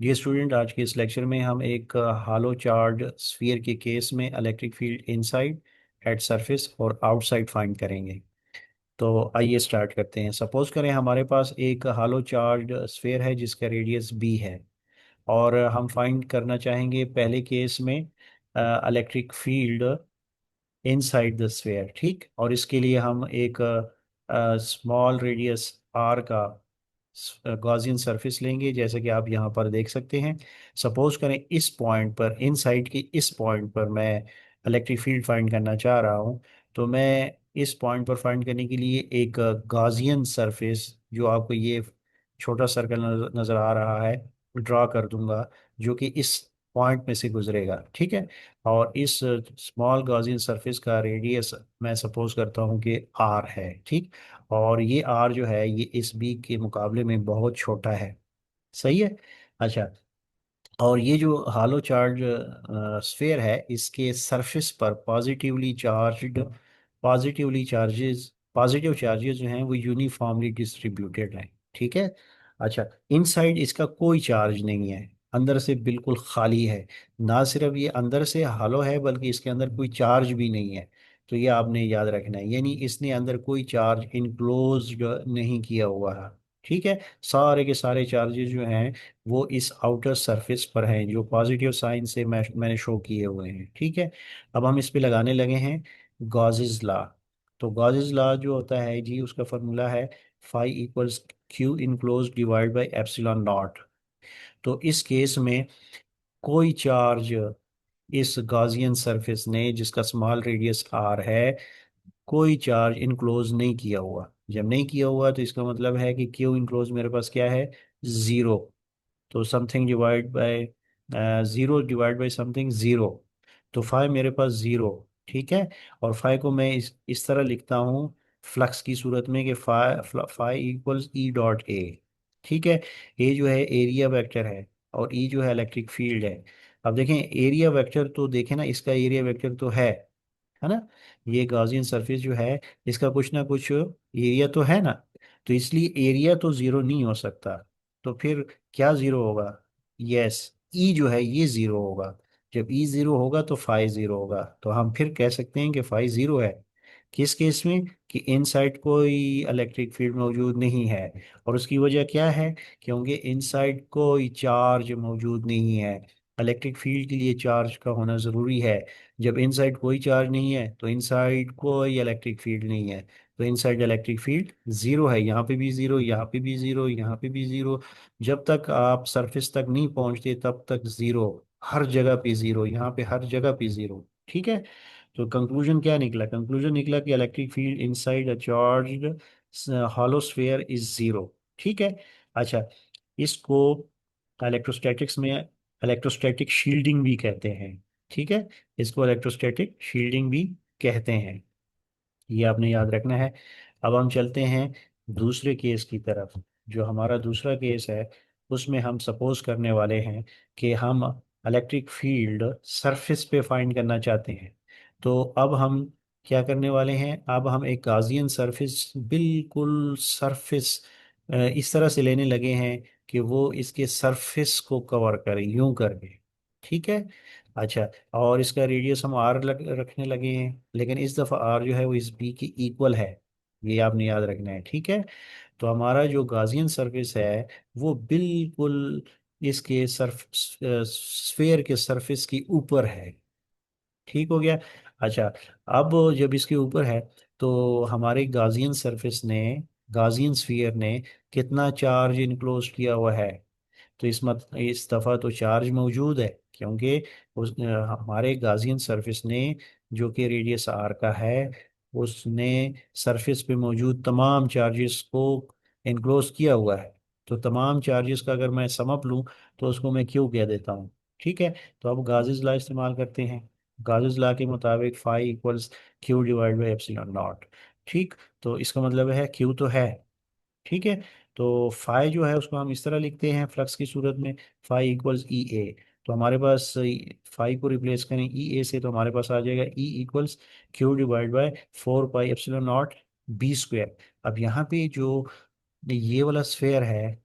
ये स्टूडेंट, आज के इस लेक्चर में हम एक हालो चार्ज स्फीयर के केस में electric field inside, at surface और आउटसाइड फाइंड करेंगे। तो आइए स्टार्ट करते हैं। सपोज करें हमारे पास एक हालो चार्ज स्फीयर है जिसका रेडियस बी है, और हम फाइंड करना चाहेंगे पहले केस में electric field inside the sphere. ठीक, और इसके लिए हम एक स्मॉल रेडियस आर का गॉसियन सरफेस लेंगे, जैसे कि आप यहाँ पर देख सकते हैं। सपोज करें इस पॉइंट पर, इनसाइड के इस पॉइंट पर मैं इलेक्ट्रिक फील्ड फाइंड करना चाह रहा हूँ। तो मैं इस पॉइंट पर फाइंड करने के लिए एक गॉसियन सरफेस, जो आपको ये छोटा सर्कल नजर आ रहा है, ड्रा कर दूंगा, जो कि इस पॉइंट में से गुजरेगा। ठीक है, और इस स्मॉल गॉसियन सरफेस का रेडियस मैं सपोज करता हूँ कि आर है। ठीक, और ये आर जो है ये इस बी के मुकाबले में बहुत छोटा है। सही है। अच्छा, और ये जो हालो चार्ज स्फीयर है, इसके सरफेस पर पॉजिटिव चार्जेस जो हैं वो यूनिफॉर्मली डिस्ट्रीब्यूटेड हैं। ठीक है। अच्छा, इनसाइड इसका कोई चार्ज नहीं है, अंदर से बिल्कुल खाली है। ना सिर्फ ये अंदर से हालो है, बल्कि इसके अंदर कोई चार्ज भी नहीं है। तो ये आपने याद रखना है, यानी इसने अंदर कोई चार्ज इनक्लोज नहीं किया हुआ है। ठीक है, सारे के सारे चार्जेस जो हैं वो इस आउटर सरफेस पर हैं, जो पॉजिटिव साइन से मैंने शो किए हुए हैं। ठीक है, अब हम इस पे लगाने लगे हैं गॉसेस लॉ। तो गॉसेस लॉ जो होता है जी, उसका फॉर्मूला है phi equals Q enclose divide by epsilon naught. तो इस केस में कोई चार्ज इस गॉसियन सरफेस ने, जिसका स्मॉल रेडियस आर है, कोई चार्ज इनक्लोज नहीं किया हुआ। जब नहीं किया हुआ तो इसका मतलब है कि क्यू इनक्लोज मेरे पास क्या है, जीरो। तो something divide by zero divide by something zero, तो फाइव मेरे पास जीरो। ठीक है, और फाइव को मैं इस तरह लिखता हूँ फ्लक्स की सूरत में कि five equals E dot A. ठीक है, ए जो है एरिया वेक्टर है, और ई जो है इलेक्ट्रिक फील्ड है। अब देखें एरिया वेक्टर, तो देखें ना, इसका एरिया वेक्टर तो है ना। ये गॉसियन सरफेस जो है, इसका कुछ ना कुछ एरिया तो है ना। तो इसलिए एरिया तो जीरो नहीं हो सकता। तो फिर क्या जीरो होगा, यस, ई जो है ये जीरो होगा। जब ई जीरो होगा तो फाइव जीरो होगा। तो हम फिर कह सकते हैं कि फाइव जीरो है। किस केस में, कि इनसाइड कोई इलेक्ट्रिक फील्ड मौजूद नहीं है। और उसकी वजह क्या है, क्योंकि इनसाइड कोई चार्ज मौजूद नहीं है। इलेक्ट्रिक फील्ड के लिए चार्ज का होना ज़रूरी है। जब इनसाइड कोई चार्ज नहीं है तो इनसाइड कोई इलेक्ट्रिक फील्ड नहीं है। तो इनसाइड इलेक्ट्रिक फील्ड जीरो है, यहाँ पे भी जीरो, यहाँ पे भी जीरो, यहाँ पे भी जीरो। जब तक आप सरफेस तक नहीं पहुंचते तब तक जीरो, हर जगह पे जीरो, यहाँ पे हर जगह पे जीरो। ठीक है, तो कंक्लूजन क्या निकला, कंक्लूजन निकला कि electric field inside a charged hollow sphere is zero. ठीक है। अच्छा, इसको इलेक्ट्रोस्टैटिक्स में इलेक्ट्रोस्टैटिक शील्डिंग भी कहते हैं। ठीक है, इसको इलेक्ट्रोस्टैटिक शील्डिंग भी कहते हैं, ये आपने याद रखना है। अब हम चलते हैं दूसरे केस की तरफ। जो हमारा दूसरा केस है, उसमें हम सपोज करने वाले हैं कि हम इलेक्ट्रिक फील्ड सरफेस पे फाइंड करना चाहते हैं। तो अब हम क्या करने वाले हैं, अब हम एक गाजियन सरफेस, बिल्कुल सरफेस इस तरह से लेने लगे हैं कि वो इसके सरफेस को कवर करे, यूं करके। ठीक है। अच्छा, और इसका रेडियस हम आर रखने लगे हैं, लेकिन इस दफ़ा आर जो है वो इस बी की इक्वल है। ये आपने याद रखना है। ठीक है, तो हमारा जो गाजियन सरफेस है वो बिल्कुल इसके स्फेयर के सरफेस के ऊपर है। ठीक हो गया। अच्छा, अब जब इसके ऊपर है, तो हमारे गाजियन सरफेस ने, गाजियन स्फीयर ने कितना चार्ज इनक्लोज किया हुआ है। तो इस दफ़ा तो चार्ज मौजूद है, क्योंकि हमारे गाजियन सरफेस ने, जो कि रेडियस आर का है, उसने सरफेस पे मौजूद तमाम चार्जेस को इनक्लोज किया हुआ है। तो तमाम चार्जेस का अगर मैं सम अप लूँ तो उसको मैं क्यू कह देता हूँ। ठीक है, तो अब गाजिस लॉ इस्तेमाल करते हैं। गाजिस लॉ के मुताबिक phi equals Q divide by epsilon naught. ठीक, तो इसका मतलब है क्यू तो है। ठीक है, तो फाई जो है उसको हम इस तरह लिखते हैं फ्लक्स की सूरत में, फाई इक्वल्स ई ए। तो हमारे पास फाई को रिप्लेस करें ई ए से, तो हमारे पास आ जाएगा E equals Q divide by four pi epsilon not be square. अब यहाँ पे जो ये वाला स्फेयर है,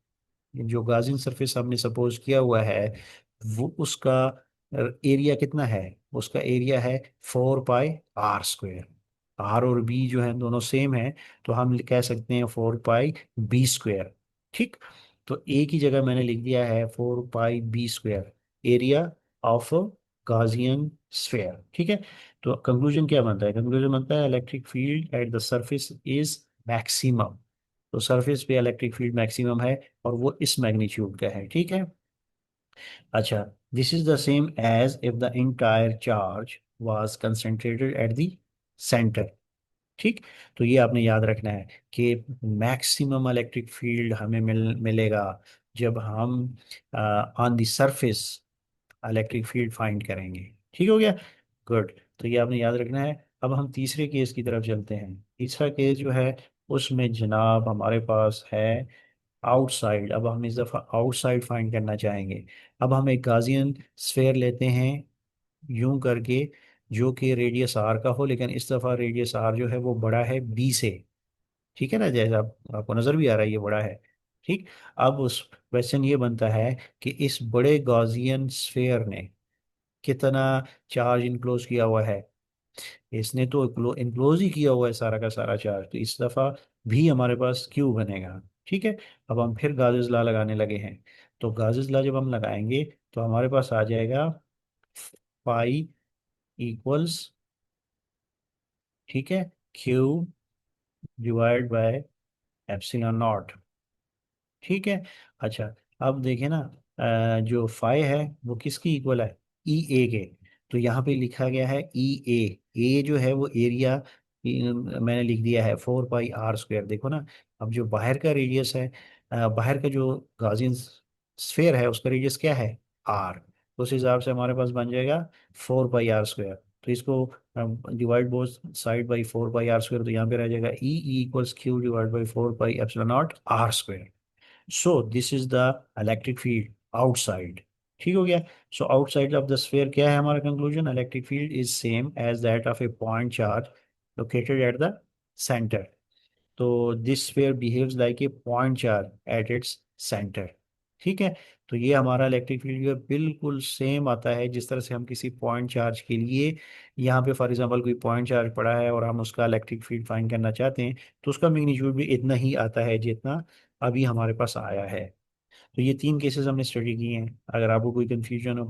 जो गाजियन सरफेस हमने सपोज किया हुआ है, वो उसका एरिया कितना है? उसका एरिया है 4 पाई r स्क्वेयर। आर और बी जो है दोनों सेम है, तो हम कह सकते हैं 4 पाई b स्क्वेयर। ठीक। तो एक ही जगह मैंने लिख दिया है 4 pi b square, area of Gaussian sphere. ठीक है। तो कंक्लूजन क्या बनता है? कंक्लूजन बनता है electric field at the surface is maximum. तो सरफेस पे इलेक्ट्रिक फील्ड मैक्सिमम है, और वो इस मैग्नीट्यूड का है। ठीक है। अच्छा, this is the same as if the entire charge was concentrated at the centre. ठीक। तो ये आपने याद रखना है कि मैक्सिमम इलेक्ट्रिक फील्ड हमें मिलेगा जब हम on the surface electric field find करेंगे। ठीक हो गया। गुड। तो ये आपने याद रखना है। अब हम तीसरे केस की तरफ चलते हैं। तीसरा केस जो है, उसमें जनाब हमारे पास है आउटसाइड। अब हम इस दफ़ा आउटसाइड फाइंड करना चाहेंगे। अब हम एक गाजियन स्फेयर लेते हैं यूं करके, जो कि रेडियस आर का हो, लेकिन इस दफ़ा रेडियस आर जो है वो बड़ा है बी से। ठीक है ना, जैसा आपको नज़र भी आ रहा है ये बड़ा है। ठीक। अब उस क्वेश्चन ये बनता है कि इस बड़े गाजियन स्फेयर ने कितना चार्ज इनक्लोज किया हुआ है? इसने तो इनक्लोज ही किया हुआ है सारा का सारा चार्ज, तो इस दफ़ा भी हमारे पास क्यू बनेगा। ठीक है। अब हम फिर गाउस लॉ लगाने लगे हैं। तो गाउस लॉ जब हम लगाएंगे तो हमारे पास आ जाएगा पाई इक्वल्स, ठीक है, Q divide by epsilon naught. ठीक है। अच्छा, अब देखें ना, जो फाइ है वो किसकी इक्वल है? ई ए के। तो यहाँ पे लिखा गया है ई ए। ए जो है वो एरिया मैंने लिख दिया है 4 पाई r स्क्वेयर। देखो ना, अब जो बाहर का रेडियस है, बाहर का जो गाजियन स्फेयर है उसका रेडियस क्या है? आर। उस हिसाब से हमारे पास बन जाएगा 4 पाई r स्क्वेयर। तो इसको divide both side by 4 pi r square, तो यहाँ पे रह जाएगा E equals Q divide by 4 pi epsilon naught r square. So this is the electric field outside. ठीक हो गया। So outside of the sphere क्या है हमारा conclusion? Electric field is same as that of a point charge located at the centre. तो this sphere behaves like a point charge at its centre. ठीक है। तो ये हमारा इलेक्ट्रिक फील्ड जो है बिल्कुल सेम आता है जिस तरह से हम किसी पॉइंट चार्ज के लिए, यहाँ पे फॉर एग्जांपल कोई पॉइंट चार्ज पड़ा है और हम उसका इलेक्ट्रिक फील्ड फाइंड करना चाहते हैं, तो उसका मैग्नीट्यूड भी इतना ही आता है जितना अभी हमारे पास आया है। तो ये तीन केसेस हमने स्टडी किए हैं। अगर आपको कोई कंफ्यूजन हो